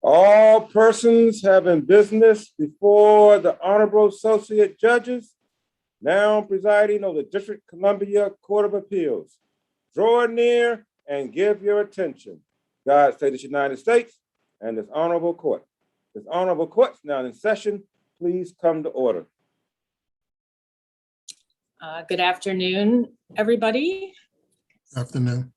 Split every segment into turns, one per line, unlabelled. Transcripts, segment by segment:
All persons having business before the Honorable Associate Judges now presiding over the District of Columbia Court of Appeals. Draw near and give your attention. God save the United States and this honorable court. This honorable court is now in session. Please come to order.
Good afternoon, everybody.
Afternoon.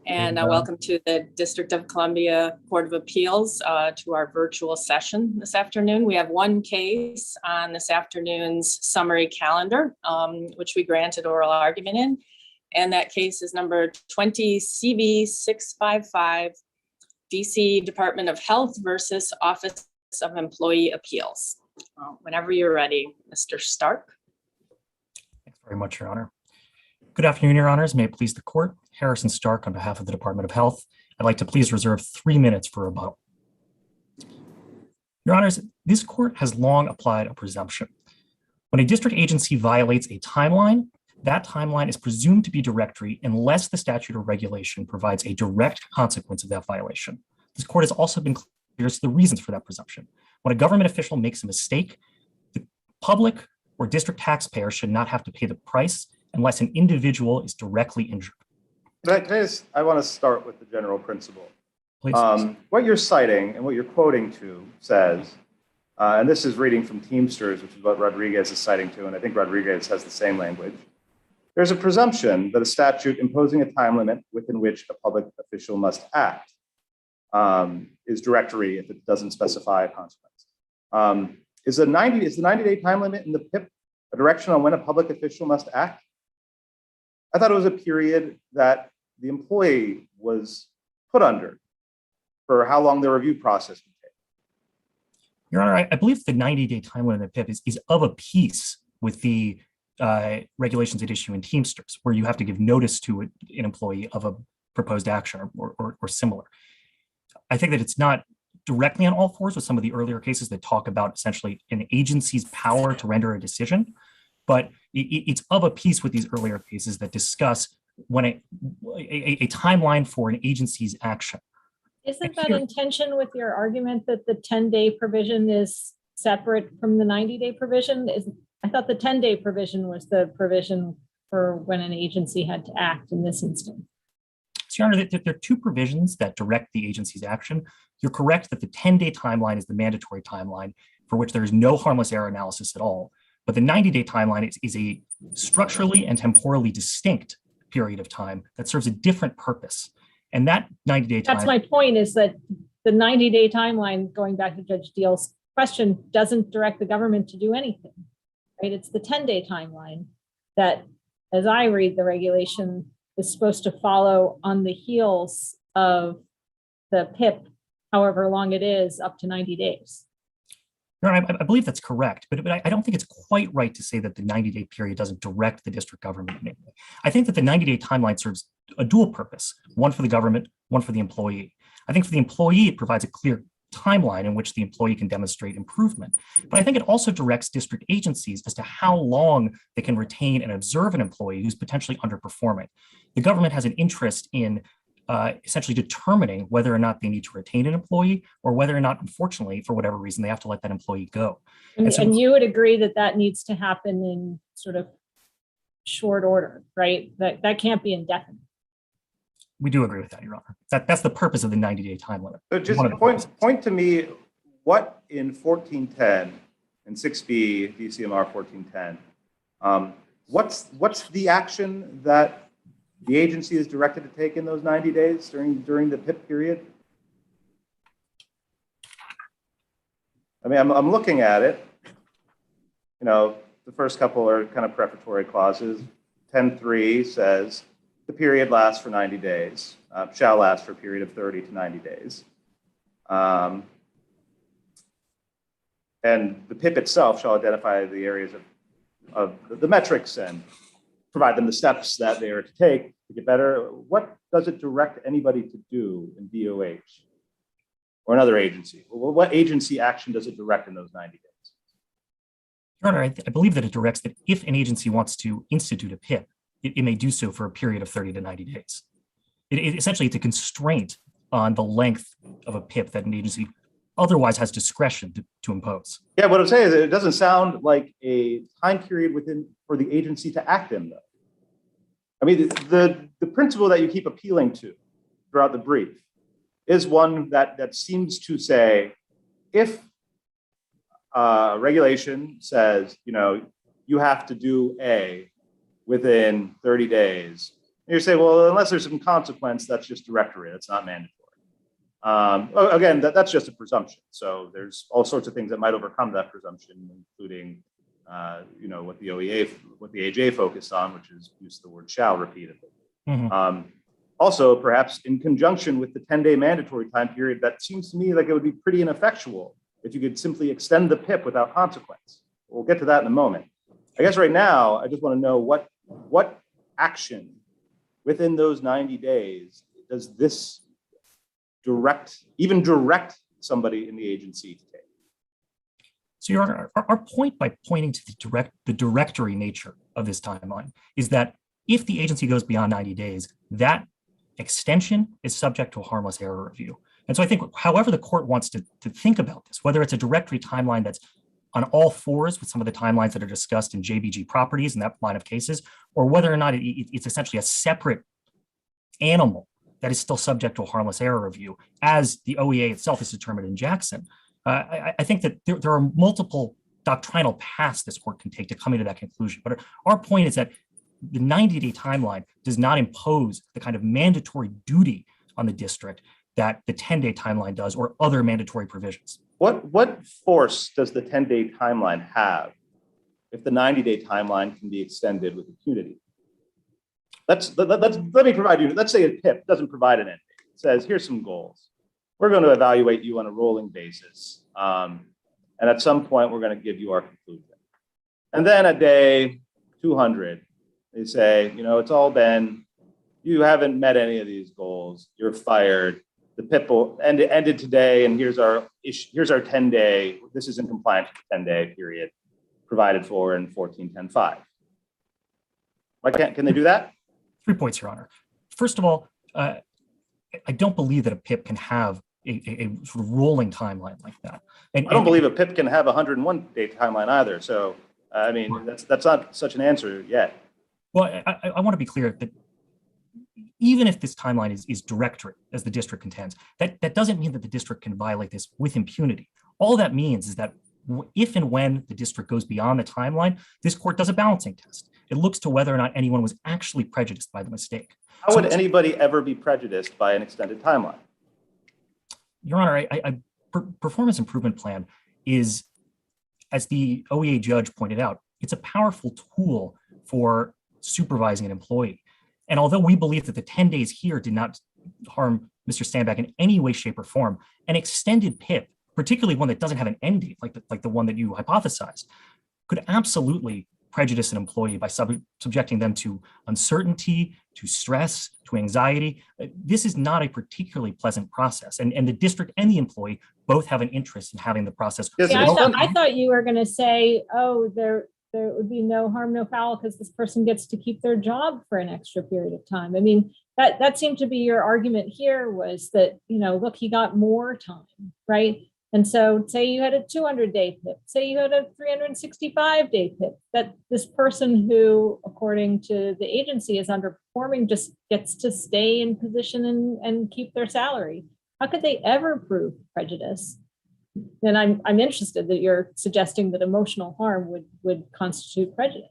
And welcome to the District of Columbia Court of Appeals to our virtual session this afternoon. We have one case on this afternoon's summary calendar, which we granted oral argument in. And that case is number 20 CV 655, DC Department of Health versus Office of Employee Appeals. Whenever you're ready, Mr. Stark.
Thanks very much, Your Honor. Good afternoon, Your Honors. May it please the court. Harrison Stark on behalf of the Department of Health. I'd like to please reserve 3 minutes for rebuttal. Your Honors, this court has long applied a presumption. When a district agency violates a timeline, that timeline is presumed to be directory unless the statute or regulation provides a direct consequence of that violation. This court has also been clear as to the reasons for that presumption. When a government official makes a mistake, the public or district taxpayer should not have to pay the price unless an individual is directly injured.
I want to start with the general principle.
Please.
What you're citing and what you're quoting to says, and this is reading from Teamsters, which is what Rodriguez is citing to, and I think Rodriguez has the same language. There's a presumption that a statute imposing a time limit within which a public official must act is directory if it doesn't specify a consequence. Is the 90-day time limit in the PIP a direction on when a public official must act? I thought it was a period that the employee was put under for how long the review process would take.
Your Honor, I believe the 90-day time limit in the PIP is of a piece with the regulations at issue in Teamsters, where you have to give notice to an employee of a proposed action or similar. I think that it's not directly on all fours with some of the earlier cases that talk about essentially an agency's power to render a decision, but it's of a piece with these earlier cases that discuss when a timeline for an agency's action.
Isn't that in tension with your argument that the 10-day provision is separate from the 90-day provision? I thought the 10-day provision was the provision for when an agency had to act in this instance.
So, Your Honor, there are two provisions that direct the agency's action. You're correct that the 10-day timeline is the mandatory timeline for which there is no harmless error analysis at all. But the 90-day timeline is a structurally and temporally distinct period of time that serves a different purpose. And that 90-day timeline—
That's my point, is that the 90-day timeline, going back to Judge Deal's question, doesn't direct the government to do anything, right? It's the 10-day timeline that, as I read the regulation, is supposed to follow on the heels of the PIP, however long it is, up to 90 days.
Your Honor, I believe that's correct, but I don't think it's quite right to say that the 90-day period doesn't direct the district government in any way. I think that the 90-day timeline serves a dual purpose, one for the government, one for the employee. I think for the employee, it provides a clear timeline in which the employee can demonstrate improvement. But I think it also directs district agencies as to how long they can retain and observe an employee who's potentially underperforming. The government has an interest in essentially determining whether or not they need to retain an employee or whether or not, unfortunately, for whatever reason, they have to let that employee go.
And you would agree that that needs to happen in sort of short order, right? That can't be indefinite.
We do agree with that, Your Honor. That's the purpose of the 90-day time limit.
So just point to me what in 1410 and 6B DCMR 1410, what's the action that the agency is directed to take in those 90 days during the PIP period? I mean, I'm looking at it. You know, the first couple are kind of prefatory clauses. 10.3 says the period lasts for 90 days, shall last for a period of 30 to 90 days. And the PIP itself shall identify the areas of the metrics and provide them the steps that they are to take to get better. What does it direct anybody to do in DOH or another agency? What agency action does it direct in those 90 days?
Your Honor, I believe that it directs that if an agency wants to institute a PIP, it may do so for a period of 30 to 90 days. Essentially, it's a constraint on the length of a PIP that an agency otherwise has discretion to impose.
Yeah, what I'm saying is it doesn't sound like a time period for the agency to act in, though. I mean, the principle that you keep appealing to throughout the brief is one that seems to say, if regulation says, you have to do A within 30 days, and you say, well, unless there's some consequence, that's just directory, that's not mandatory. Again, that's just a presumption. So there's all sorts of things that might overcome that presumption, including, what the AJ focused on, which is use of the word shall repeatedly.
Mhm.
Also, perhaps in conjunction with the 10-day mandatory time period, that seems to me like it would be pretty ineffectual if you could simply extend the PIP without consequence. We'll get to that in a moment. I guess right now, I just want to know what action within those 90 days does this direct somebody in the agency to take?
So, Your Honor, our point by pointing to the directory nature of this timeline is that if the agency goes beyond 90 days, that extension is subject to a harmless error review. And so I think however the court wants to think about this, whether it's a directory timeline that's on all fours with some of the timelines that are discussed in JBG properties and that line of cases, or whether or not it's essentially a separate animal that is still subject to a harmless error review, as the OEA itself is determined in Jackson. I think that there are multiple doctrinal paths this court can take to coming to that conclusion. But our point is that the 90-day timeline does not impose the kind of mandatory duty on the district that the 10-day timeline does, or other mandatory provisions.
What force does the 10-day timeline have if the 90-day timeline can be extended with impunity? Let me provide you, let's say a PIP doesn't provide an end date. It says, here's some goals. We're going to evaluate you on a rolling basis. And at some point, we're going to give you our conclusion. And then at day 200, they say, it's all been, you haven't met any of these goals. You're fired. The PIP will ended today, and here's our 10-day. This is in compliance with the 10-day period provided for in 1410.5. Why can they do that?
3 points, Your Honor. First of all, I don't believe that a PIP can have a sort of rolling timeline like that. And
I don't believe a PIP can have a 101-day timeline either. So, I mean, that's not such an answer yet.
Well, I want to be clear that even if this timeline is directory, as the district contends, that doesn't mean that the district can violate this with impunity. All that means is that if and when the district goes beyond the timeline, this court does a balancing test. It looks to whether or not anyone was actually prejudiced by the mistake.
How would anybody ever be prejudiced by an extended timeline?
Your Honor, performance improvement plan is, as the OEA judge pointed out, it's a powerful tool for supervising an employee. And although we believe that the 10 days here did not harm Mr. Standback in any way, shape, or form, an extended PIP, particularly one that doesn't have an end date, like the one that you hypothesized, could absolutely prejudice an employee by subjecting them to uncertainty, to stress, to anxiety. This is not a particularly pleasant process. And the district and the employee both have an interest in having the process.
Yes,
Yeah, I thought you were going to say, oh, there would be no harm, no foul, because this person gets to keep their job for an extra period of time. I mean, that seemed to be your argument here, was that, look, he got more time, right? And so say you had a 200-day PIP, say you had a 365-day PIP, that this person who, according to the agency, is underperforming just gets to stay in position and keep their salary. How could they ever prove prejudice? And I'm interested that you're suggesting that emotional harm would constitute prejudice.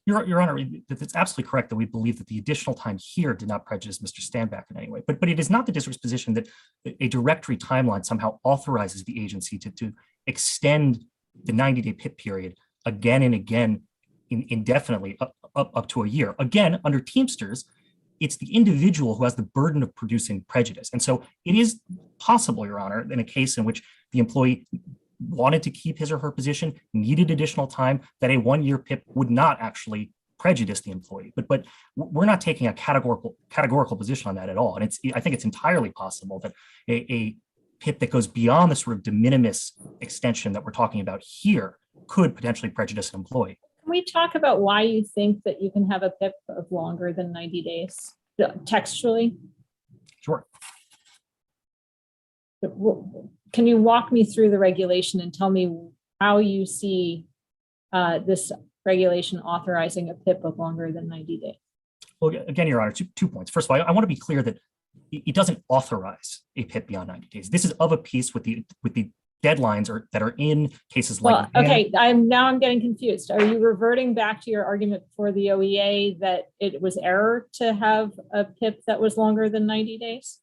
Your Honor, it's absolutely correct that we believe that the additional time here did not prejudice Mr. Standback in any way. But it is not the district's position that a directory timeline somehow authorizes the agency to extend the 90-day PIP period again and again indefinitely up to a year. Again, under Teamsters, it's the individual who has the burden of producing prejudice. And so it is possible, Your Honor, in a case in which the employee wanted to keep his or her position, needed additional time, that a 1-year PIP would not actually prejudice the employee. But we're not taking a categorical position on that at all. And I think it's entirely possible that a PIP that goes beyond the sort of de minimis extension that we're talking about here could potentially prejudice an employee.
Can we talk about why you think that you can have a PIP of longer than 90 days textually?
Sure.
Can you walk me through the regulation and tell me how you see this regulation authorizing a PIP of longer than 90 days?
Well, again, Your Honor, two points. First of all, I want to be clear that it doesn't authorize a PIP beyond 90 days. This is of a piece with the deadlines that are in cases like.
Well, okay, I'm getting confused. Are you reverting back to your argument for the OEA that it was error to have a PIP that was longer than 90 days?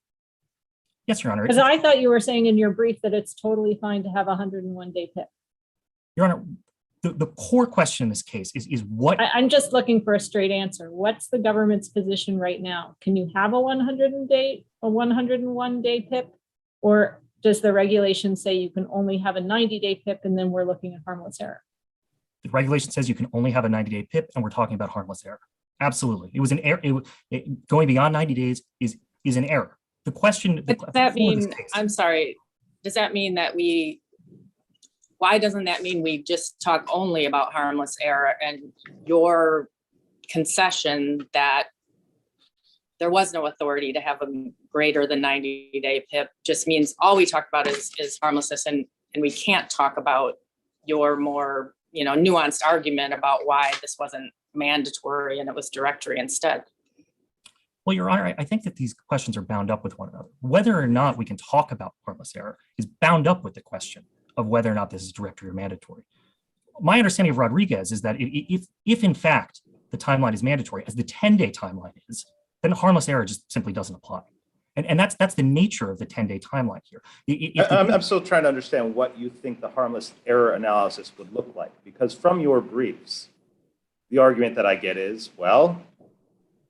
Yes, Your Honor.
Because I thought you were saying in your brief that it's totally fine to have a 101-day PIP.
Your Honor, the core question in this case is what.
I'm just looking for a straight answer. What's the government's position right now? Can you have a 101-day PIP, or does the regulation say you can only have a 90-day PIP and then we're looking at harmless error?
The regulation says you can only have a 90-day PIP, and we're talking about harmless error. Absolutely, it was an error. Going beyond 90 days is an error. The question.
Does that mean? I'm sorry. Does that mean that why doesn't that mean we just talk only about harmless error, and your concession that there was no authority to have a greater than 90-day PIP just means all we talk about is harmlessness, and we can't talk about your more nuanced argument about why this wasn't mandatory and it was directory instead?
Well, Your Honor, I think that these questions are bound up with one another. Whether or not we can talk about harmless error is bound up with the question of whether or not this is directory or mandatory. My understanding of Rodriguez is that if in fact the timeline is mandatory, as the 10-day timeline is, then harmless error just simply doesn't apply. And that's the nature of the 10-day timeline here.
I'm still trying to understand what you think the harmless error analysis would look like, because from your briefs, the argument that I get is, well,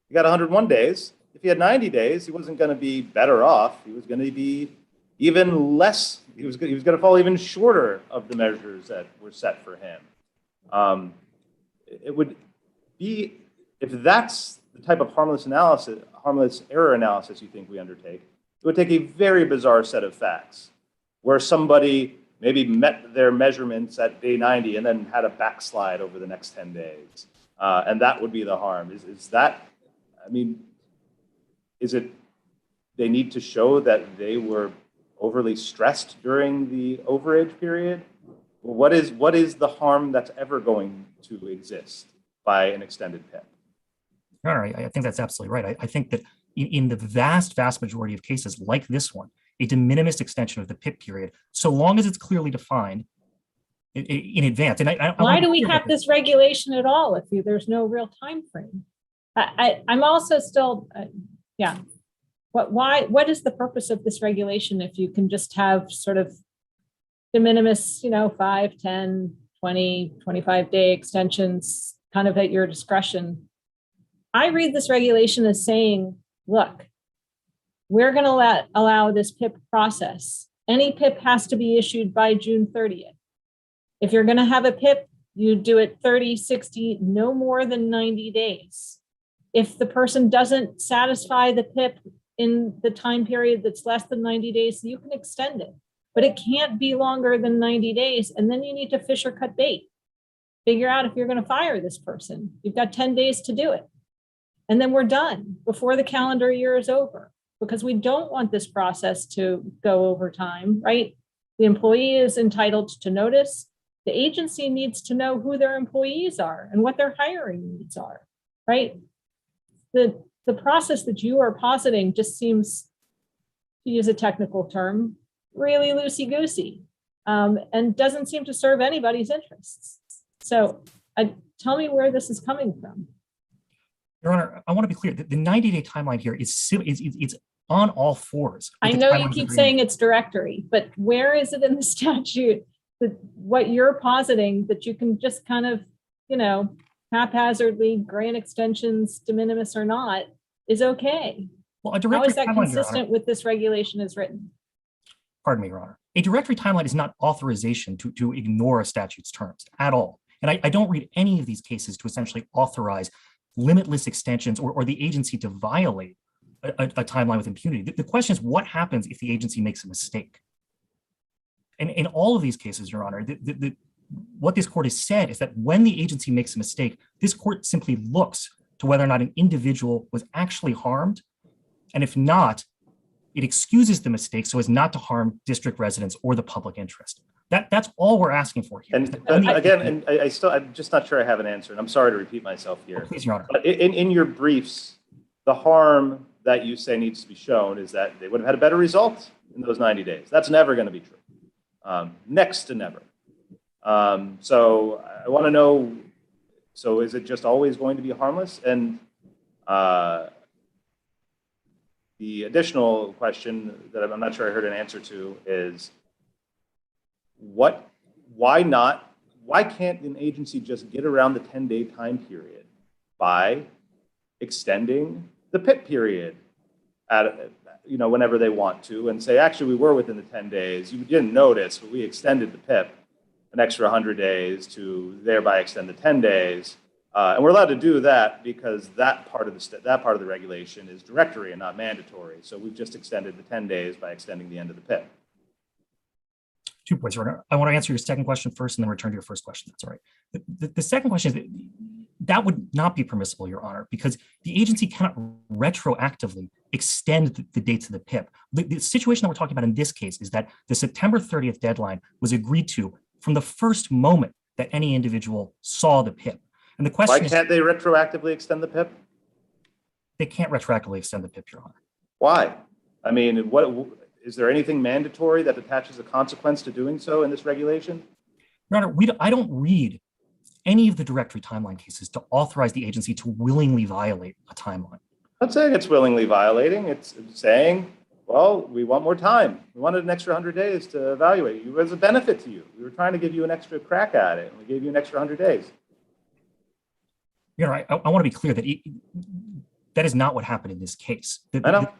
you got 101 days. If he had 90 days, he wasn't going to be better off. He was going to be even less. He was going to fall even shorter of the measures that were set for him. It would be, if that's the type of harmless error analysis you think we undertake, it would take a very bizarre set of facts where somebody maybe met their measurements at day 90 and then had a backslide over the next 10 days. And that would be the harm. Is that, I mean, is it they need to show that they were overly stressed during the overage period? What is the harm that's ever going to exist by an extended PIP?
All right, I think that's absolutely right. I think that in the vast majority of cases like this one, a de minimis extension of the PIP period, so long as it's clearly defined in advance. And
why do we have this regulation at all if there's no real time frame? I'm also still, what is the purpose of this regulation if you can just have sort of de minimis, 5, 10, 20, 25-day extensions kind of at your discretion? I read this regulation as saying, look, we're going to allow this PIP process. Any PIP has to be issued by June 30th. If you're going to have a PIP, you do it 30, 60, no more than 90 days. If the person doesn't satisfy the PIP in the time period that's less than 90 days, you can extend it, but it can't be longer than 90 days. And then you need to fish or cut bait. Figure out if you're going to fire this person. You've got 10 days to do it. And then we're done before the calendar year is over, because we don't want this process to go over time, right? The employee is entitled to notice. The agency needs to know who their employees are and what their hiring needs are, right? The process that you are positing just seems, to use a technical term, really loosey-goosey, and doesn't seem to serve anybody's interests. So tell me where this is coming from.
Your Honor, I want to be clear that the 90-day timeline here it's on all fours.
I know you keep saying it's directory, but where is it in the statute that what you're positing that you can just kind of, haphazardly grant extensions, de minimis or not, is okay?
Well,
how is that consistent with this regulation as written?
Pardon me, Your Honor. A directory timeline is not authorization to ignore a statute's terms at all. And I don't read any of these cases to essentially authorize limitless extensions or the agency to violate a timeline with impunity. The question is, what happens if the agency makes a mistake? And in all of these cases, Your Honor, what this court has said is that when the agency makes a mistake, this court simply looks to whether or not an individual was actually harmed. And if not, it excuses the mistake so as not to harm district residents or the public interest. That's all we're asking for here.
And again, and I'm just not sure I have an answer, and I'm sorry to repeat myself here.
Oh, please, Your Honor.
But in your briefs, the harm that you say needs to be shown is that they would have had a better result in those 90 days. That's never going to be true. Next to never. So I want to know, so is it just always going to be harmless? And the additional question that I'm not sure I heard an answer to is, why can't an agency just get around the 10-day time period by extending the PIP period at, whenever they want to, and say, actually, we were within the 10 days. You didn't notice, but we extended the PIP an extra 100 days to thereby extend the 10 days. And we're allowed to do that because that part of the regulation is directory and not mandatory. So we've just extended the 10 days by extending the end of the PIP.
2 points, Your Honor. I want to answer your second question first and then return to your first question. That's all right. The second question is that would not be permissible, Your Honor, because the agency cannot retroactively extend the dates of the PIP. The situation that we're talking about in this case is that the September 30th deadline was agreed to from the first moment that any individual saw the PIP. And the question
Why can't they retroactively extend the PIP?
They can't retroactively extend the PIP, Your Honor.
Why? I mean, is there anything mandatory that attaches a consequence to doing so in this regulation?
Your Honor, I don't read any of the directory timeline cases to authorize the agency to willingly violate a timeline.
I'm not saying it's willingly violating. It's saying, well, we want more time. We wanted an extra 100 days to evaluate you as a benefit to you. We were trying to give you an extra crack at it, and we gave you an extra 100 days.
Your Honor, I want to be clear that that is not what happened in this case.
I know.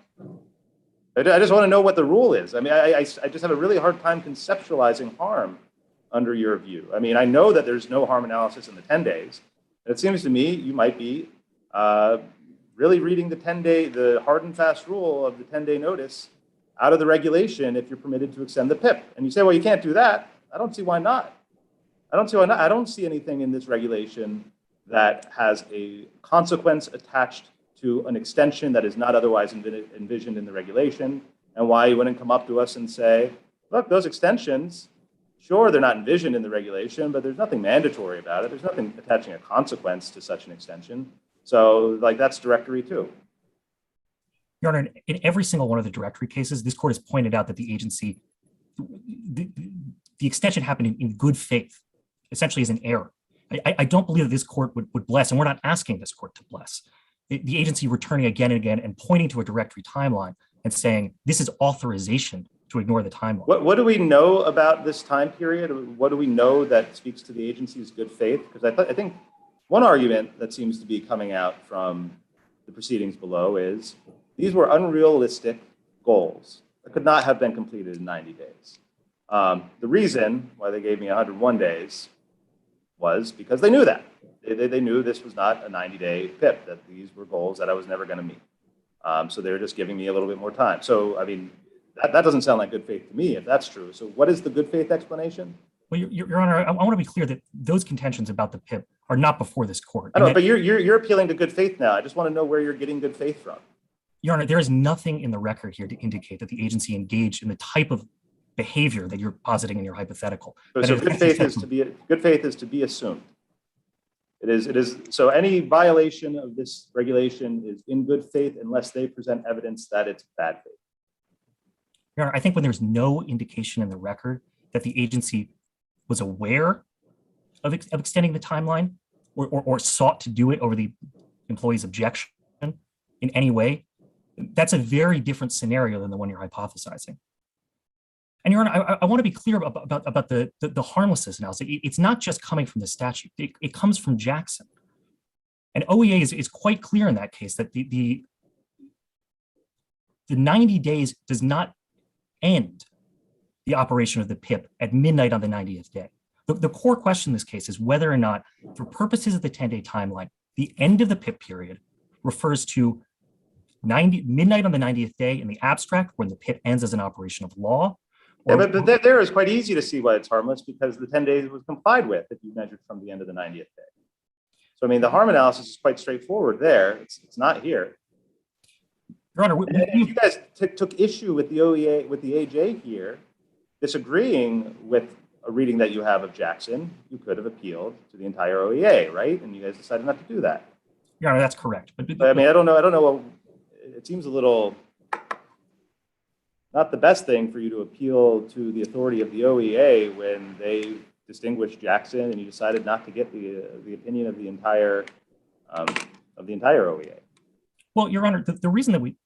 I just want to know what the rule is. I mean, I just have a really hard time conceptualizing harm under your view. I mean, I know that there's no harm analysis in the 10 days. It seems to me you might be really reading the hard and fast rule of the 10-day notice out of the regulation if you're permitted to extend the PIP. And you say, well, you can't do that. I don't see why not. I don't see anything in this regulation that has a consequence attached to an extension that is not otherwise envisioned in the regulation, and why you wouldn't come up to us and say, look, those extensions, sure, they're not envisioned in the regulation, but there's nothing mandatory about it. There's nothing attaching a consequence to such an extension. So that's directory too.
Your Honor, in every single one of the directory cases, this court has pointed out that the agency, the extension happened in good faith, essentially as an error. I don't believe that this court would bless, and we're not asking this court to bless, the agency returning again and again and pointing to a directory timeline and saying, this is authorization to ignore the timeline.
What do we know about this time period? What do we know that speaks to the agency's good faith? Because I think one argument that seems to be coming out from the proceedings below is these were unrealistic goals that could not have been completed in 90 days. The reason why they gave me 101 days was because they knew that. They knew this was not a 90-day PIP, that these were goals that I was never going to meet. So they're just giving me a little bit more time. So, I mean, that doesn't sound like good faith to me, if that's true. So what is the good faith explanation?
Well, Your Honor, I want to be clear that those contentions about the PIP are not before this court.
I know, but you're appealing to good faith now. I just want to know where you're getting good faith from.
Your Honor, there is nothing in the record here to indicate that the agency engaged in the type of behavior that you're positing in your hypothetical.
So good faith is to be assumed. It is. So any violation of this regulation is in good faith unless they present evidence that it's bad faith.
Your Honor, I think when there's no indication in the record that the agency was aware of extending the timeline or sought to do it over the employee's objection in any way, that's a very different scenario than the one you're hypothesizing. And Your Honor, I want to be clear about the harmlessness analysis. It's not just coming from the statute. It comes from Jackson. And OEA is quite clear in that case that the 90 days does not end the operation of the PIP at midnight on the 90th day. The core question in this case is whether or not, for purposes of the 10-day timeline, the end of the PIP period refers to midnight on the 90th day in the abstract when the PIP ends as an operation of law.
Yeah, but there is quite easy to see why it's harmless because the 10 days was complied with if you measured from the end of the 90th day. So, I mean, the harm analysis is quite straightforward there. It's not here.
Your Honor,
And if you guys took issue with the OEA, with the AJ here, disagreeing with a reading that you have of Jackson, you could have appealed to the entire OEA, right? And you guys decided not to do that.
Your Honor, that's correct. But
But I mean, I don't know. It seems a little not the best thing for you to appeal to the authority of the OEA when they distinguished Jackson and you decided not to get the opinion of the entire OEA.
well, Your Honor, the reason that we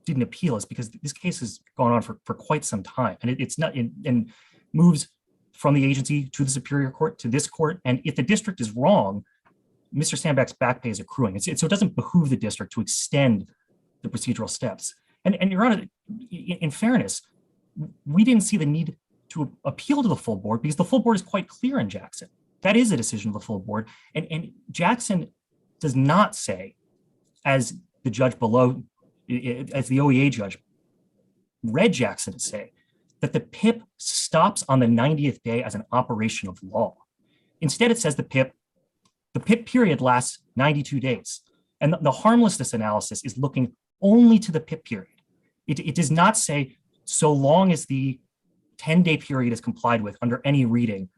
didn't appeal is because this case has gone on for quite some time, and it's not and moves from the agency to the Superior Court to this court. And if the district is wrong, Mr. Sandback's back pay is accruing. So it doesn't behoove the district to extend the procedural steps. And Your Honor, in fairness, we didn't see the need to appeal to the full board because the full board is quite clear in Jackson. That is a decision of the full board. And Jackson does not say, as the judge below, as the OEA judge read Jackson to say, that the PIP stops on the 90th day as an operation of law. Instead, it says the PIP period lasts 92 days. And the harmlessness analysis is looking only to the PIP period. It does not say, so long as the 10-day period is complied with under any reading,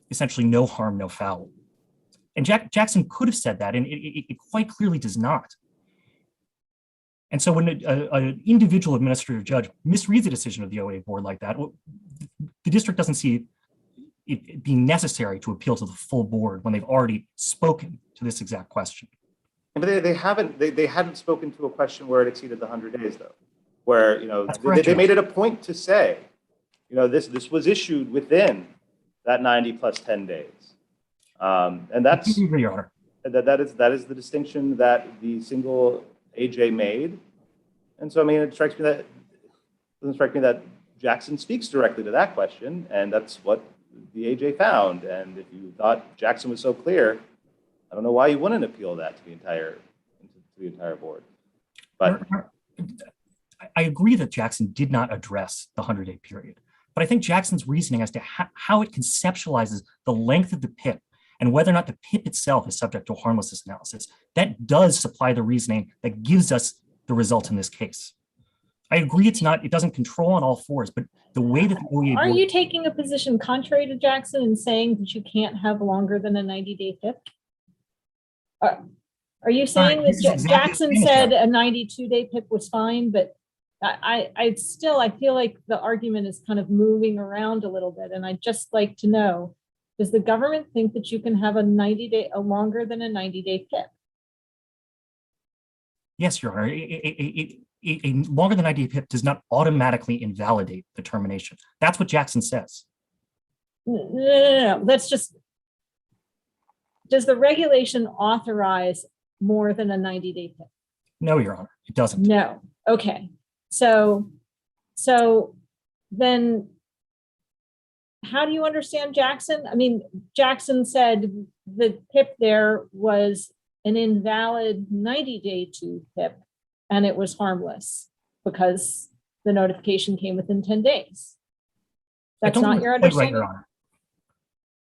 essentially no harm, no foul. And Jackson could have said that, and it quite clearly does not. And so when an individual administrative judge misreads a decision of the OEA board like that, the district doesn't see it being necessary to appeal to the full board when they've already spoken to this exact question.
But they hadn't spoken to a question where it exceeded the 100 days, though, where, you know, they made it a point to say, you know, this was issued within that 90 plus 10 days. And that's,
Your Honor.
that is the distinction that the single AJ made. And so, I mean, it doesn't strike me that Jackson speaks directly to that question, and that's what the AJ found. And if you thought Jackson was so clear, I don't know why you wouldn't appeal that to the entire board. But
I agree that Jackson did not address the 100-day period, but I think Jackson's reasoning as to how it conceptualizes the length of the PIP and whether or not the PIP itself is subject to a harmlessness analysis, that does supply the reasoning that gives us the result in this case. I agree it doesn't control on all fours, but the way that the OEA
Are
board,
you taking a position contrary to Jackson and saying that you can't have longer than a 90-day PIP? Are you saying
this is
that
exactly
Jackson
the same as
said a 92-day PIP was fine, but I feel like the argument is kind of moving around a little bit, and I'd just like to know, does the government think that you can have a longer than a 90-day PIP?
yes, Your Honor, a longer than 90-day PIP does not automatically invalidate the termination. That's what Jackson says.
No. Does the regulation authorize more than a 90-day PIP?
No, Your Honor, it doesn't.
No. Okay. So then how do you understand Jackson? I mean, Jackson said the PIP there was an invalid 90-day PIP, and it was harmless because the notification came within 10 days. That's not your understanding?
Right, Your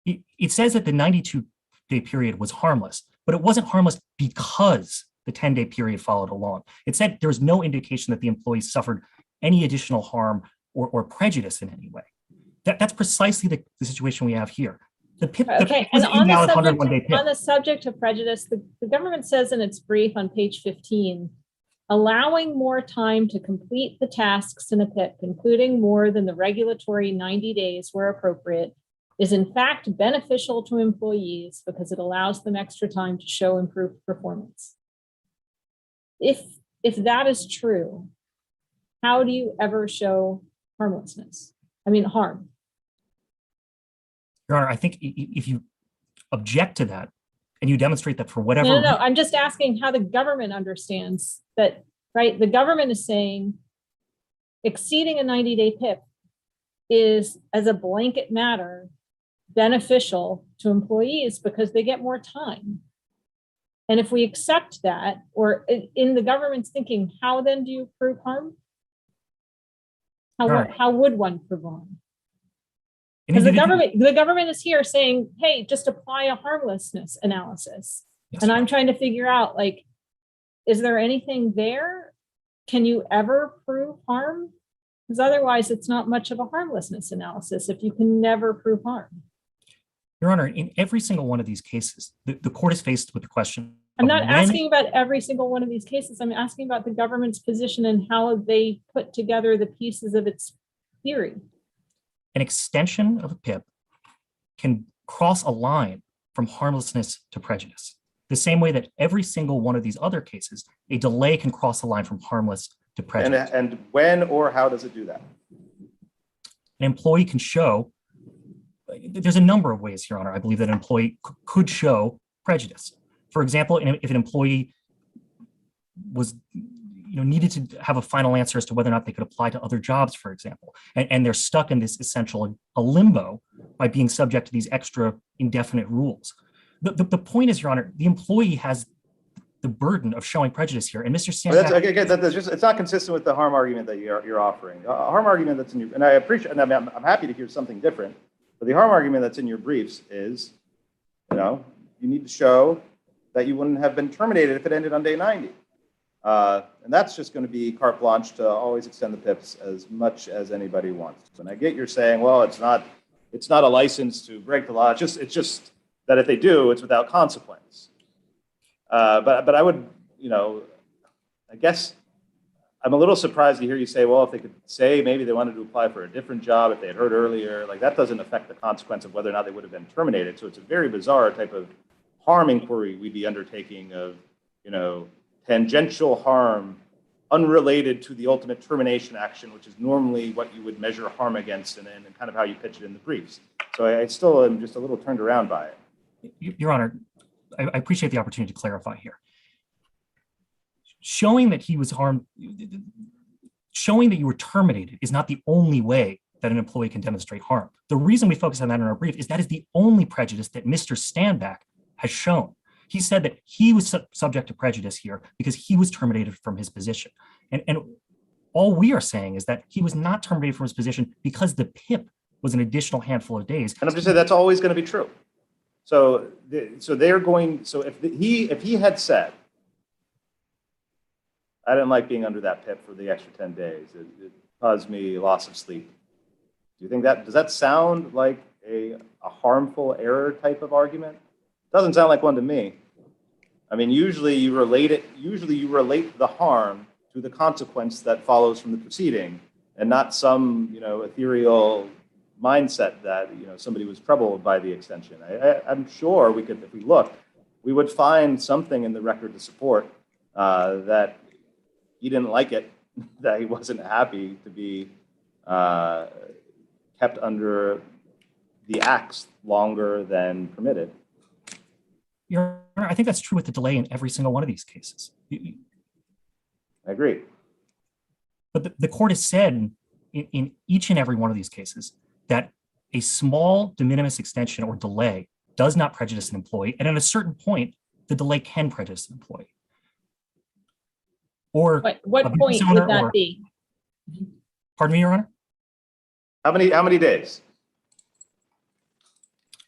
Honor. It says that the 92-day period was harmless, but it wasn't harmless because the 10-day period followed along. It said there was no indication that the employees suffered any additional harm or prejudice in any way. That's precisely the situation we have here. The PIP,
Okay,
was
and on
invalid
the
101-day
subject,
PIP.
on the subject of prejudice, the government says in its brief on page 15, allowing more time to complete the tasks in a PIP, including more than the regulatory 90 days where appropriate, is in fact beneficial to employees because it allows them extra time to show improved performance. If that is true, how do you ever show harmlessness? I mean, harm.
Your Honor, I think if you object to that and you demonstrate that for whatever
No. I'm just asking how the government understands that, right? The government is saying exceeding a 90-day PIP is, as a blanket matter, beneficial to employees because they get more time. And if we accept that, or in the government's thinking, how then do you prove harm? How would one prove harm? Because the government is here saying, hey, just apply a harmlessness analysis.
Yes,
And
Your
I'm trying to figure out, like, is there anything there can you ever prove harm? Because otherwise it's not much of a harmlessness analysis if you can never prove harm.
Your Honor, in every single one of these cases, the court is faced with the question.
I'm
of
not
when-
asking about every single one of these cases. I'm asking about the government's position and how they put together the pieces of its theory.
An extension of a PIP can cross a line from harmlessness to prejudice. The same way that every single one of these other cases, a delay can cross a line from harmless to prejudice.
And when or how does it do that?
An employee can show, there's a number of ways, Your Honor, I believe that an employee could show prejudice. For example, if an employee was, needed to have a final answer as to whether or not they could apply to other jobs, for example, and they're stuck in this essential a limbo by being subject to these extra indefinite rules. The point is, Your Honor, the employee has the burden of showing prejudice here, and Mr. Stanback.
It's not consistent with the harm argument that you're offering. A harm argument that's in your, and I appreciate, and I'm happy to hear something different, but the harm argument that's in your briefs is, you need to show that you wouldn't have been terminated if it ended on day 90. And that's just going to be carte blanche to always extend the PIPs as much as anybody wants. And I get you're saying, well, it's not a license to break the law. It's just that if they do, it's without consequence. But I would, I guess I'm a little surprised to hear you say, well, if they could say maybe they wanted to apply for a different job if they had heard earlier, like that doesn't affect the consequence of whether or not they would have been terminated. So it's a very bizarre type of harm inquiry we'd be undertaking of, tangential harm unrelated to the ultimate termination action, which is normally what you would measure harm against and kind of how you pitch it in the briefs. So I still am just a little turned around by it.
Your Honor, I appreciate the opportunity to clarify here. Showing that he was harmed, showing that you were terminated is not the only way that an employee can demonstrate harm. The reason we focus on that in our brief is that is the only prejudice that Mr. Stanback has shown. He said that he was subject to prejudice here because he was terminated from his position. And all we are saying is that he was not terminated from his position because the PIP was an additional handful of days.
And I'm just saying that's always going to be true. So they're going, so if he had said, I didn't like being under that PIP for the extra 10 days, it caused me loss of sleep. Do you think does that sound like a harmful error type of argument? Doesn't sound like one to me. I mean, usually you relate the harm to the consequence that follows from the proceeding and not some, ethereal mindset that, somebody was troubled by the extension. I'm sure we could, if we look, we would find something in the record to support that he didn't like it, that he wasn't happy to be kept under the axe longer than permitted.
Your Honor, I think that's true with the delay in every single one of these cases.
I agree.
But the court has said in each and every one of these cases that a small de minimis extension or delay does not prejudice an employee. And at a certain point, the delay can prejudice an employee. Or
what point would that be?
Pardon me, Your Honor?
How many days?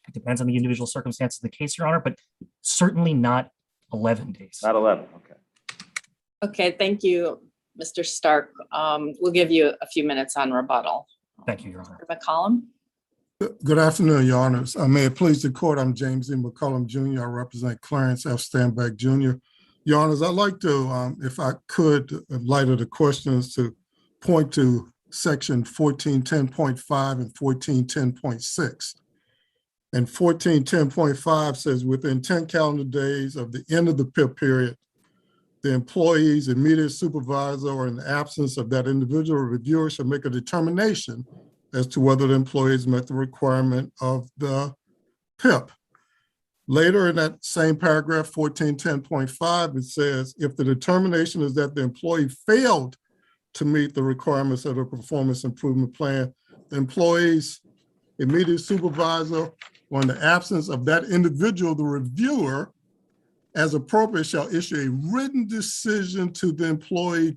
It depends on the individual circumstances of the case, Your Honor, but certainly not 11 days.
Not 11, okay.
Okay, thank you, Mr. Stark. We'll give you a few minutes on rebuttal.
Thank you, Your Honor.
McCollum.
Good afternoon, Your Honors. May it please the court, I'm James E. McCollum Jr. I represent Clarence F. Stanback Jr. Your Honors, I'd like to, if I could, in light of the questions, to point to section 1410.5 and 1410.6. And 1410.5 says within 10 calendar days of the end of the PIP period, the employee's immediate supervisor or in the absence of that individual reviewer shall make a determination as to whether the employee has met the requirement of the PIP. Later in that same paragraph, 1410.5, it says, if the determination is that the employee failed to meet the requirements of the performance improvement plan, the employee's immediate supervisor or in the absence of that individual, the reviewer, as appropriate, shall issue a written decision to the employee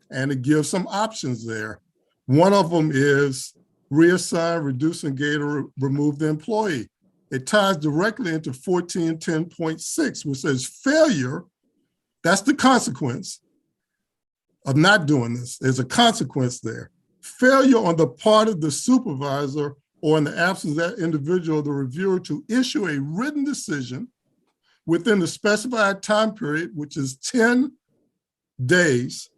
and it gives some options there. One of them is reassign, reduce, engage, or remove the employee. It ties directly into 1410.6, which says failure, that's the consequence. of not doing this. There's a consequence there. Failure on the part of the supervisor or in the absence of that individual, the reviewer, to issue a written decision within the specified time period, which is 10 days,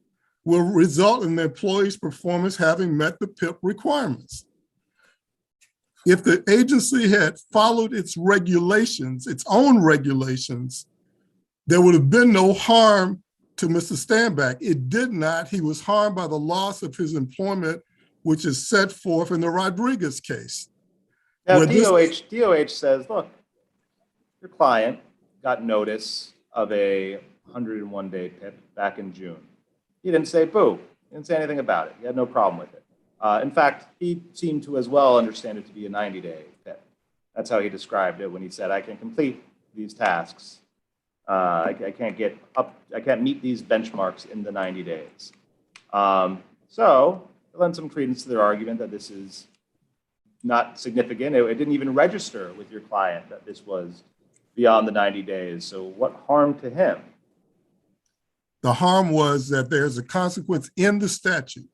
will result in the employee's performance having met the PIP requirements. If the agency had followed its regulations, its own regulations, there would have been no harm to Mr. Stanback. It did not. He was harmed by the loss of his employment, which is set forth in the Rodriguez case.
Now,
Where this-
DOH says, look, your client got notice of a 101-day PIP back in June. He didn't say boo. He didn't say anything about it. He had no problem with it. In fact, he seemed to as well understand it to be a 90-day PIP. That's how he described it when he said, I can complete these tasks. I can't meet these benchmarks in the 90 days. So it lends some credence to their argument that this is not significant. It didn't even register with your client that this was beyond the 90 days. So what harm to him?
The harm was that there's a consequence in the statute.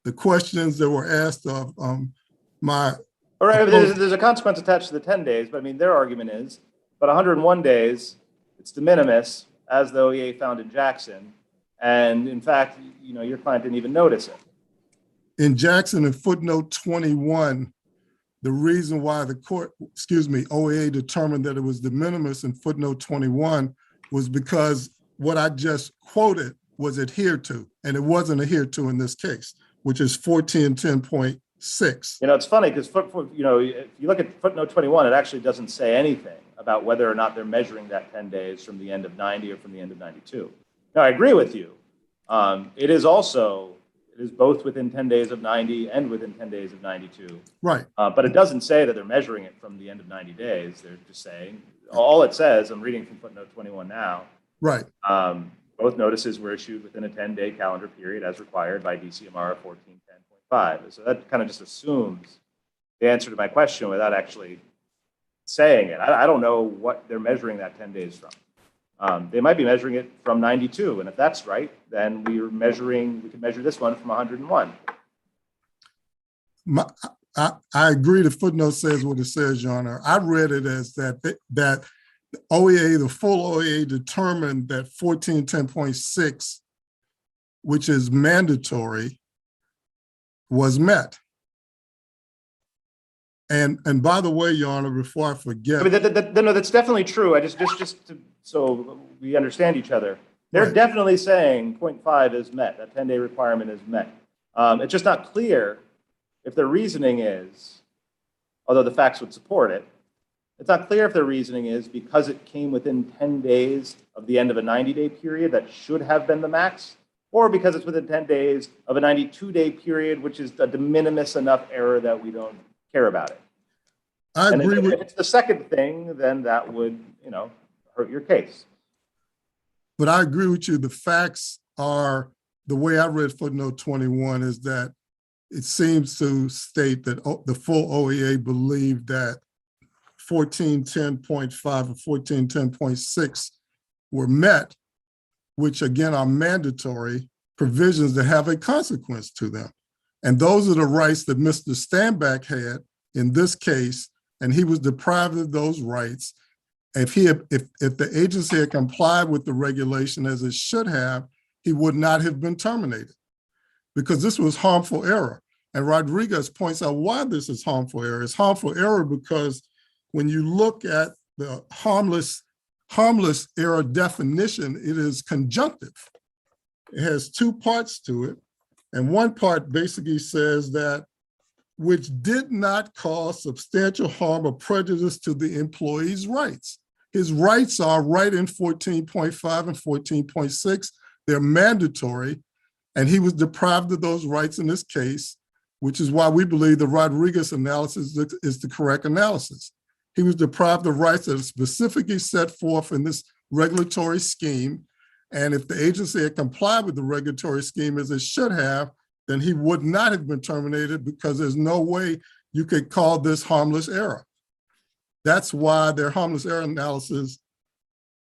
The questions that were asked of my...
All right, there's a consequence attached to the 10 days, but I mean, their argument is, but 101 days, it's de minimis, as the OEA found in Jackson. And in fact, you know, your client didn't even notice it.
In Jackson, in footnote 21, the reason why the court, OEA determined that it was de minimis in footnote 21 was because what I just quoted was adhered to, and it wasn't adhered to in this case, which is 1410.6.
You know, it's funny because, you know, if you look at footnote 21, it actually doesn't say anything about whether or not they're measuring that 10 days from the end of 90 or from the end of 92. Now, I agree with you. It is both within 10 days of 90 and within 10 days of 92.
Right.
But it doesn't say that they're measuring it from the end of 90 days. They're just saying, all it says, I'm reading from footnote 21 now.
Right.
Both notices were issued within a 10-day calendar period as required by DCMR 1410.5. So that kind of just assumes the answer to my question without actually saying it. I don't know what they're measuring that 10 days from. They might be measuring it from 92. And if that's right, then we can measure this one from 101.
I agree the footnote says what it says, Your Honor. I read it as that OEA, the full OEA determined that 1410.6, which is mandatory, was met. And by the way, Your Honor, before I forget.
I mean, no, that's definitely true. I just so we understand each other. They're
Right.
definitely saying 0.5 is met. That 10-day requirement is met. It's just not clear if their reasoning is, although the facts would support it, it's not clear if their reasoning is because it came within 10 days of the end of a 90-day period that should have been the max, or because it's within 10 days of a 92-day period, which is a de minimis enough error that we don't care about it.
I
And
agree
if
with,
it's the second thing, then that would, you know, hurt your case.
but I agree with you. The facts are, the way I read footnote 21 is that it seems to state that the full OEA believed that 1410.5 or 1410.6 were met, which again are mandatory provisions that have a consequence to them. And those are the rights that Mr. Stanback had in this case, and he was deprived of those rights. If the agency had complied with the regulation as it should have, he would not have been terminated because this was harmful error. And Rodriguez points out why this is harmful error. It's harmful error because when you look at the harmless error definition, it is conjunctive. It has two parts to it. And one part basically says that which did not cause substantial harm or prejudice to the employee's rights. His rights are right in 14.5 and 14.6. They're mandatory. And he was deprived of those rights in this case, which is why we believe the Rodriguez analysis is the correct analysis. He was deprived of rights that are specifically set forth in this regulatory scheme. And if the agency had complied with the regulatory scheme as it should have, then he would not have been terminated because there's no way you could call this harmless error. That's why their harmless error analysis,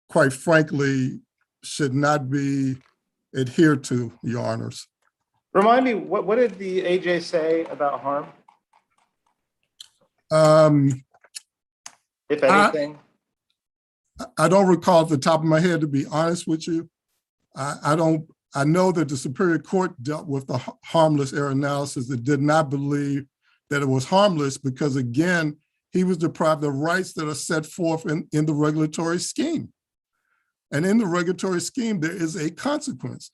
quite frankly, should not be adhere to, Your Honors.
Remind me, what did the AJ say about harm, if anything?
I don't recall off the top of my head, to be honest with you. I know that the Superior Court dealt with the harmless error analysis. It did not believe that it was harmless because, again, he was deprived of rights that are set forth in the regulatory scheme. And in the regulatory scheme, there is a consequence,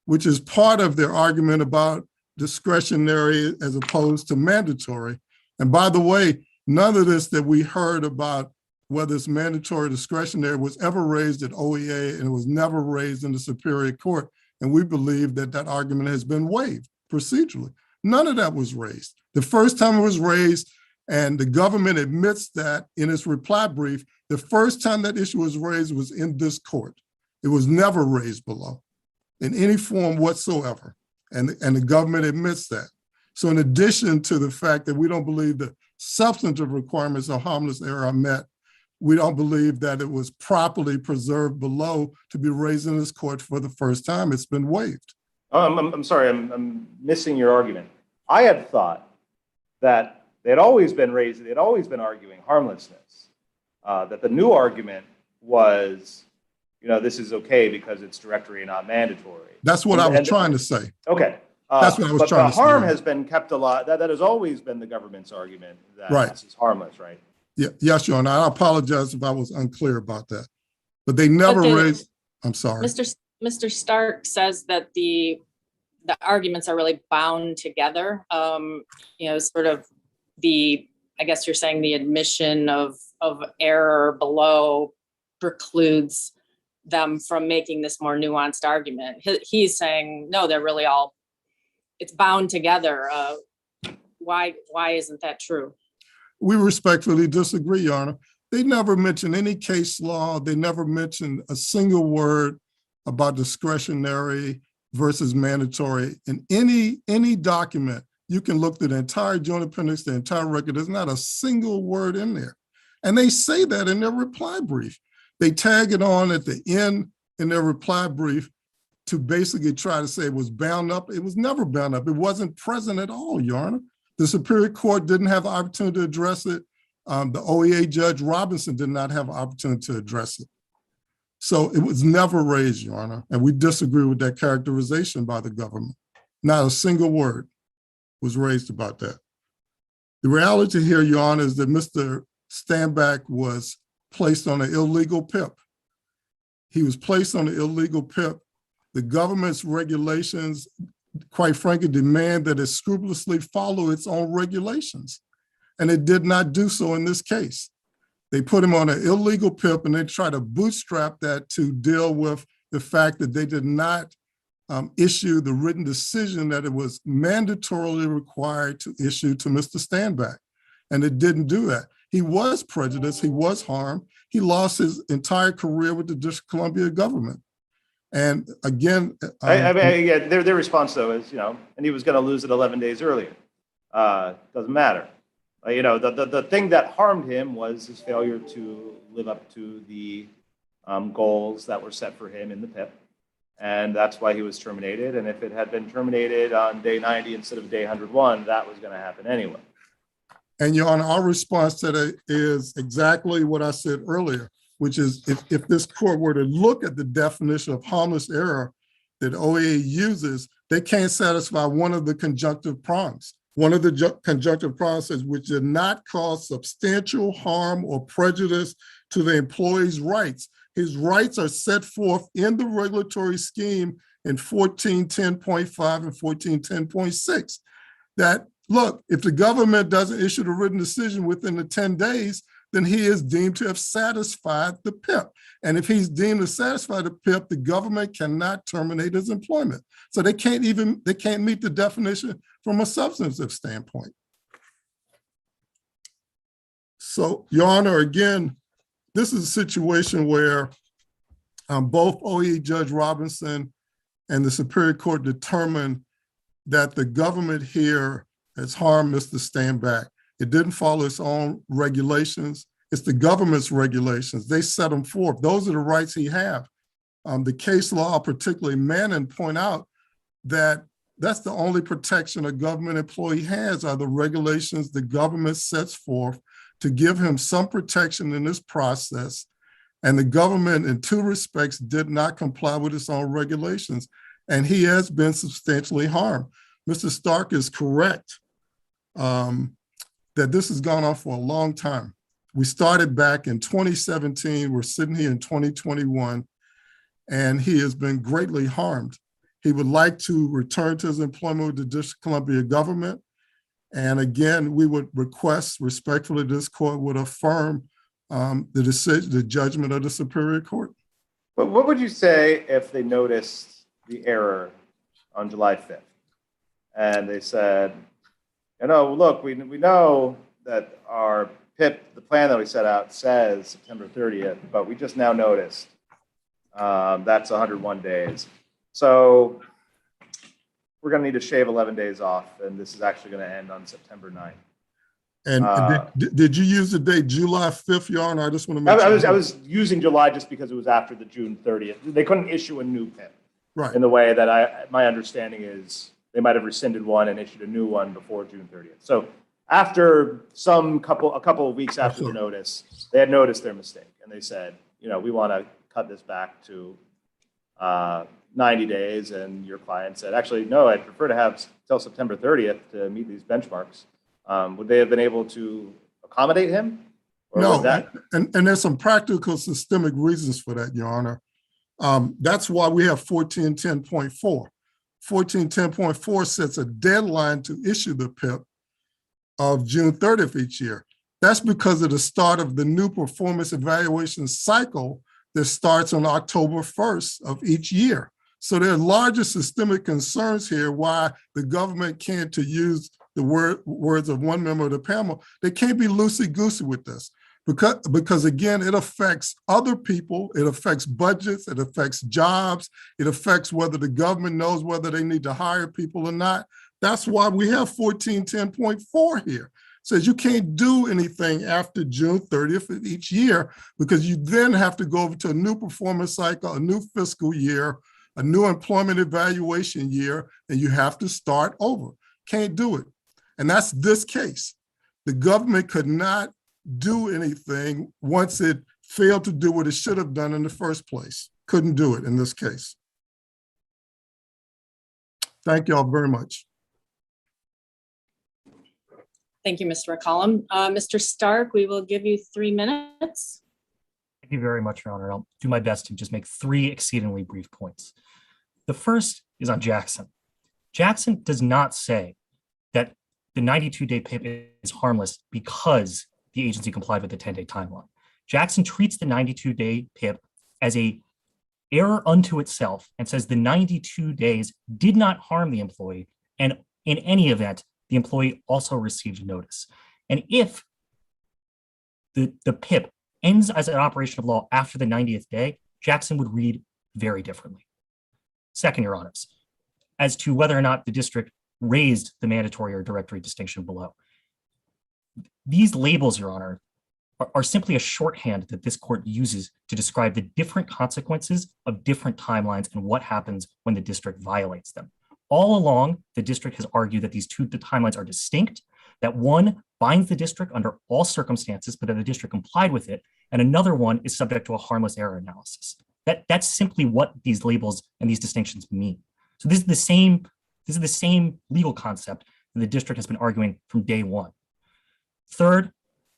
which is part of their argument about discretionary as opposed to mandatory. And by the way, none of this that we heard about whether it's mandatory or discretionary was ever raised at OEA, and it was never raised in the Superior Court. And we believe that that argument has been waived procedurally. None of that was raised. The first time it was raised, and the government admits that in its reply brief, the first time that issue was raised was in this court. It was never raised below in any form whatsoever. And the government admits that. So in addition to the fact that we don't believe the substantive requirements of harmless error are met, we don't believe that it was properly preserved below to be raised in this court for the first time. It's been waived.
I'm sorry, I'm missing your argument. I had thought that they had always been raised, they had always been arguing harmlessness, that the new argument was, this is okay because it's directory and not mandatory.
That's what I was trying to say.
Okay.
That's what I was trying to say.
But the harm has been kept alive. That has always been the government's argument that
Right.
this is harmless, right?
Yeah, yes, Your Honor. I apologize if I was unclear about that. But they never raised, I'm sorry.
Mr. Stark says that the arguments are really bound together. Sort of I guess you're saying the admission of error below precludes them from making this more nuanced argument. He's saying, no, they're really it's bound together. Why isn't that true?
We respectfully disagree, Your Honor. They never mentioned any case law. They never mentioned a single word about discretionary versus mandatory. In any document, you can look through the entire joint appendix, the entire record. There's not a single word in there. And they say that in their reply brief. They tag it on at the end in their reply brief to basically try to say it was bound up. It was never bound up. It wasn't present at all, Your Honor. The Superior Court didn't have the opportunity to address it. The OEA Judge Robinson did not have an opportunity to address it. So it was never raised, Your Honor, and we disagree with that characterization by the government. Not a single word was raised about that. The reality here, Your Honor, is that Mr. Stanback was placed on an illegal PIP. He was placed on an illegal PIP. The government's regulations, quite frankly, demand that it scrupulously follow its own regulations. And it did not do so in this case. They put him on an illegal PIP and they try to bootstrap that to deal with the fact that they did not issue the written decision that it was mandatorily required to issue to Mr. Stanback. And it didn't do that. He was prejudiced, he was harmed. He lost his entire career with the District of Columbia government. And again,
their response though is, and he was going to lose it 11 days earlier. Doesn't matter. The thing that harmed him was his failure to live up to the goals that were set for him in the PIP. And that's why he was terminated. And if it had been terminated on day 90 instead of day 101, that was going to happen anyway.
And Your Honor, our response to that is exactly what I said earlier, which is if this court were to look at the definition of harmless error that OEA uses, they can't satisfy one of the conjunctive prongs. One of the conjunctive prongs says, which did not cause substantial harm or prejudice to the employee's rights. His rights are set forth in the regulatory scheme in 1410.5 and 1410.6. That, look, if the government doesn't issue the written decision within the 10 days, then he is deemed to have satisfied the PIP. And if he's deemed to satisfy the PIP, the government cannot terminate his employment. So they can't meet the definition from a substantive standpoint. So, Your Honor, again, this is a situation where both OEA Judge Robinson and the Superior Court determined that the government here has harmed Mr. Stanback. It didn't follow its own regulations. It's the government's regulations. They set them forth. Those are the rights he has. The case law, particularly Manning, point out that that's the only protection a government employee has are the regulations the government sets forth to give him some protection in this process. And the government, in two respects, did not comply with its own regulations. And he has been substantially harmed. Mr. Stark is correct that this has gone on for a long time. We started back in 2017. We're sitting here in 2021, and he has been greatly harmed. He would like to return to his employment with the District of Columbia government. And again, we would request respectfully this court would affirm the decision, the judgment of the Superior Court.
But what would you say if they noticed the error on July 5th? And they said, you know, look, we know that our PIP, the plan that we set out says September 30th, but we just now noticed that's 101 days. So we're going to need to shave 11 days off, and this is actually going to end on September 9th.
And did you use the date July 5th, Your Honor? I just want to make sure.
I was using July just because it was after the June 30th. They couldn't issue a new PIP.
Right.
In the way that my understanding is they might have rescinded one and issued a new one before June 30th. So after a couple of weeks after the notice, they had noticed their mistake, and they said, you know, we want to cut this back to 90 days. And your client said, actually, no, I'd prefer to have till September 30th to meet these benchmarks. Would they have been able to accommodate him? Or
no,
was that...
and there's some practical systemic reasons for that, Your Honor. That's why we have 1410.4. 1410.4 sets a deadline to issue the PIP of June 30th each year. That's because of the start of the new performance evaluation cycle that starts on October 1st of each year. So there are larger systemic concerns here why the government can't, to use the words of one member of the panel, they can't be loosey-goosey with this. Because again, it affects other people, it affects budgets, it affects jobs, it affects whether the government knows whether they need to hire people or not. That's why we have 1410.4 here. It says you can't do anything after June 30th of each year because you then have to go over to a new performance cycle, a new fiscal year, a new employment evaluation year, and you have to start over. Can't do it. And that's this case. The government could not do anything once it failed to do what it should have done in the first place. Couldn't do it in this case. Thank you all very much.
Thank you, Mr. McCollum. Mr. Stark, we will give you 3 minutes.
Thank you very much, Your Honor. I'll do my best to just make 3 exceedingly brief points. The first is on Jackson. Jackson does not say that the 92-day PIP is harmless because the agency complied with the 10-day timeline. Jackson treats the 92-day PIP as an error unto itself and says the 92 days did not harm the employee, and in any event, the employee also received notice. And if the PIP ends as an operation of law after the 90th day, Jackson would read very differently. Second, Your Honors, as to whether or not the district raised the mandatory or directory distinction below. These labels, Your Honor, are simply a shorthand that this court uses to describe the different consequences of different timelines and what happens when the district violates them. All along, the district has argued that these two timelines are distinct, that one binds the district under all circumstances, but that the district complied with it, and another one is subject to a harmless error analysis. That's simply what these labels and these distinctions mean. So this is the same legal concept that the district has been arguing from day one. Third,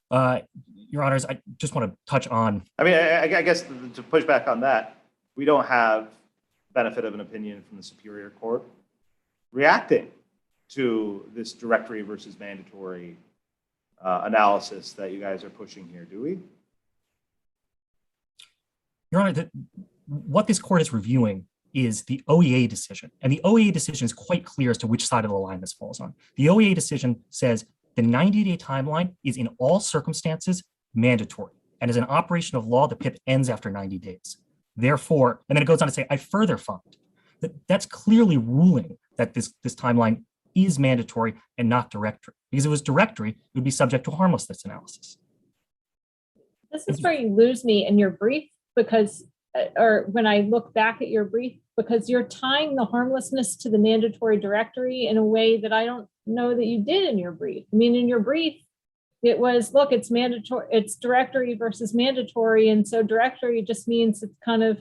Your Honors, I just want to touch on.
I mean, I guess to push back on that, we don't have benefit of an opinion from the Superior Court reacting to this directory versus mandatory analysis that you guys are pushing here, do we?
Your Honor, what this court is reviewing is the OEA decision. And the OEA decision is quite clear as to which side of the line this falls on. The OEA decision says the 90-day timeline is in all circumstances mandatory. And as an operation of law, the PIP ends after 90 days. Therefore, and then it goes on to say, I further find that that's clearly ruling that this timeline is mandatory and not directory. Because if it was directory, it would be subject to harmlessness analysis.
This is where you lose me in your brief, because or when I look back at your brief, because you're tying the harmlessness to the mandatory directory in a way that I don't know that you did in your brief. I mean, in your brief, it was, look, it's mandatory, it's directory versus mandatory. And so directory just means it's kind of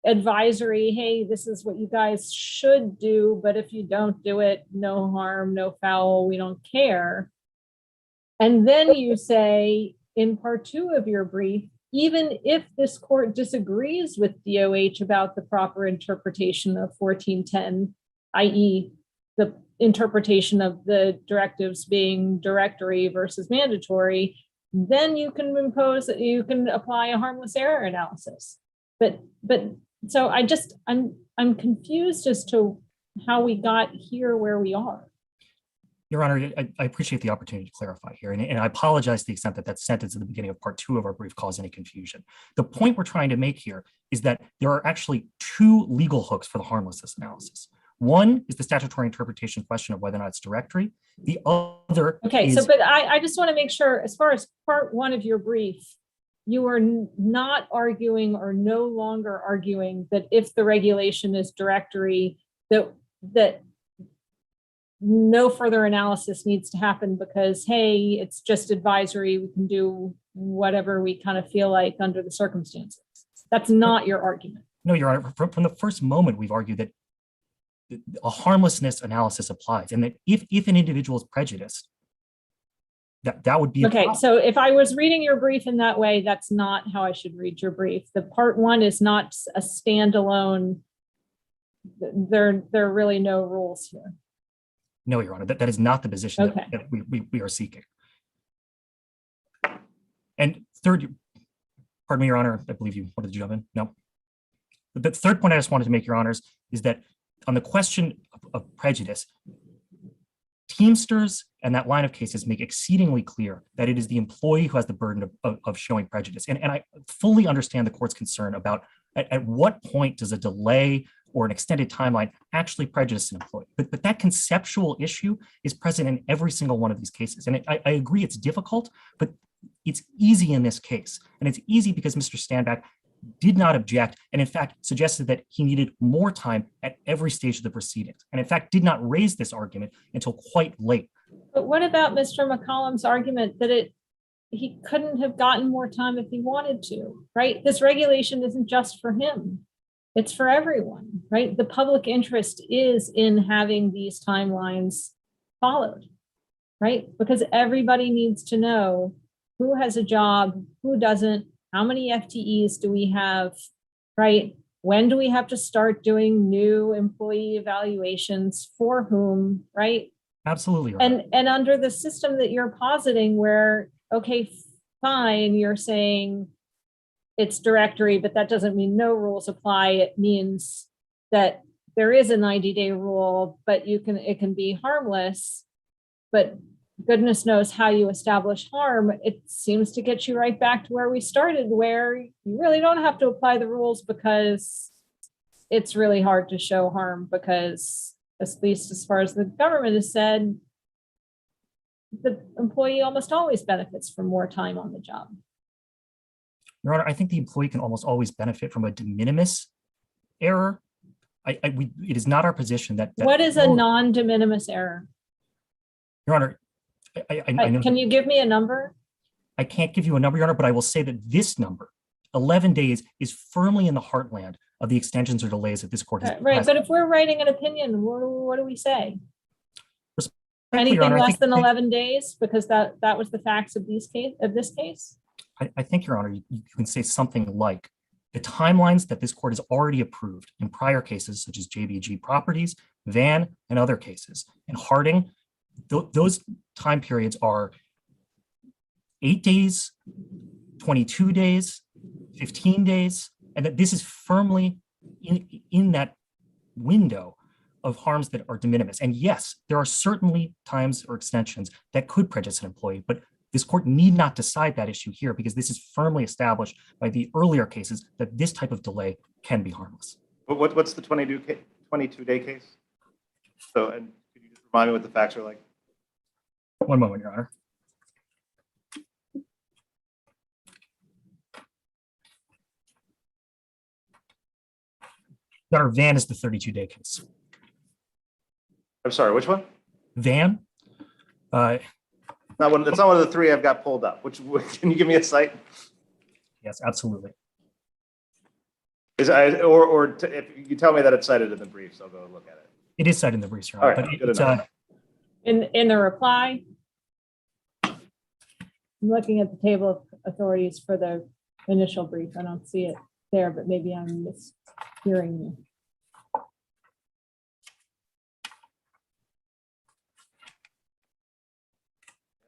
advisory. Hey, this is what you guys should do, but if you don't do it, no harm, no foul, we don't care. And then you say in part 2 of your brief, even if this court disagrees with DOH about the proper interpretation of 1410, i.e. the interpretation of the directives being directory versus mandatory, then you can apply a harmless error analysis. But so I'm confused as to how we got here where we are.
Your Honor, I appreciate the opportunity to clarify here, and I apologize to the extent that that sentence at the beginning of part 2 of our brief caused any confusion. The point we're trying to make here is that there are actually 2 legal hooks for the harmlessness analysis. One is the statutory interpretation question of whether or not it's directory. The other
Okay,
is,
so but I just want to make sure, as far as part 1 of your brief, you are not arguing or no longer arguing that if the regulation is directory, that no further analysis needs to happen because, hey, it's just advisory. We can do whatever we kind of feel like under the circumstances. That's not your argument.
No, Your Honor, from the first moment, we've argued that a harmlessness analysis applies, and that if an individual is prejudiced, that would be a
Okay,
problem.
so if I was reading your brief in that way, that's not how I should read your brief. The part 1 is not a standalone. There are really no rules here.
No, Your Honor, that is not the position
Okay.
that we are seeking. And third, pardon me, Your Honor, I believe you wanted to jump in. No. The third point I just wanted to make, Your Honors, is that on the question of prejudice, Teamsters and that line of cases make exceedingly clear that it is the employee who has the burden of showing prejudice. And I fully understand the court's concern about at what point does a delay or an extended timeline actually prejudice an employee. But that conceptual issue is present in every single one of these cases. And I agree it's difficult, but it's easy in this case. And it's easy because Mr. Standback did not object and in fact suggested that he needed more time at every stage of the proceedings. And in fact, did not raise this argument until quite late.
But what about Mr. McCollum's argument that he couldn't have gotten more time if he wanted to, right? This regulation isn't just for him. It's for everyone, right? The public interest is in having these timelines followed, right? Because everybody needs to know who has a job, who doesn't, how many FTEs do we have, right? When do we have to start doing new employee evaluations for whom, right?
Absolutely. Your Honor.
And under the system that you're positing where, okay, fine, you're saying it's directory, but that doesn't mean no rules apply. It means that there is a 90-day rule, but it can be harmless, but goodness knows how you establish harm. It seems to get you right back to where we started, where you really don't have to apply the rules because it's really hard to show harm because, at least as far as the government has said, the employee almost always benefits from more time on the job.
Your Honor, I think the employee can almost always benefit from a de minimis error. It is not our position that
what is a non-de minimis error?
Your Honor, I know.
Can you give me a number?
I can't give you a number, Your Honor, but I will say that this number, 11 days, is firmly in the heartland of the extensions or delays that this court has.
Right, but if we're writing an opinion, what do we say?
Respectfully, Your
Anything
Honor,
less than 11 days? Because that was the facts of this case?
I think, Your Honor, you can say something like the timelines that this court has already approved in prior cases, such as JBG Properties, Van, and other cases. And Harding, those time periods are 8 days, 22 days, 15 days, and that this is firmly in that window of harms that are de minimis. And yes, there are certainly times or extensions that could prejudice an employee, but this court need not decide that issue here because this is firmly established by the earlier cases that this type of delay can be harmless.
But what's the 22-day case? So, and could you just remind me what the facts are like?
One moment, Your Honor. Your Honor, Van is the 32-day case.
I'm sorry, which one?
Van,
Not one. It's not one of the three I've got pulled up. Can you give me a site?
yes, absolutely.
If you tell me that it's cited in the briefs, I'll go look at it.
It is cited in the briefs, Your
All
Honor.
right,
but
good
it's,
enough.
In the reply, I'm looking at the table of authorities for the initial brief. I don't see it there, but maybe I'm mishearing you.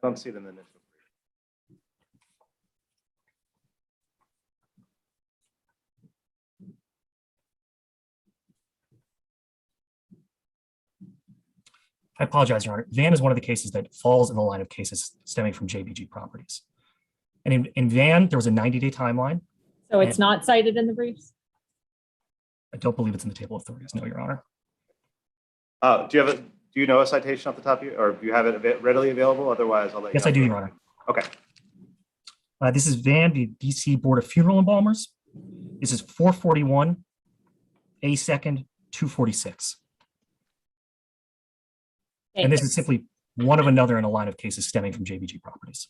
I don't see it in the initial brief.
I apologize, Your Honor. Van is one of the cases that falls in the line of cases stemming from JBG properties. And in Van, there was a 90-day timeline.
So it's not cited in the briefs?
I don't believe it's in the table of authorities, no, Your Honor.
Do you know a citation off the top of you, or do you have it readily available? Otherwise, I'll let you
Yes,
know.
I do, Your Honor.
Okay.
This is Van, the DC Board of Funeral Embalmers. This is 441 A second 246. And this is simply one of another in a line of cases stemming from JBG properties.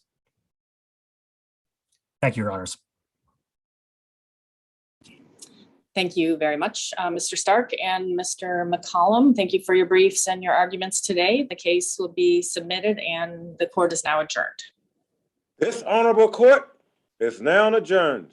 Thank you, Your Honors.
Thank you very much, Mr. Stark and Mr. McCollum. Thank you for your briefs and your arguments today. The case will be submitted and the court is now adjourned.
This honorable court is now adjourned.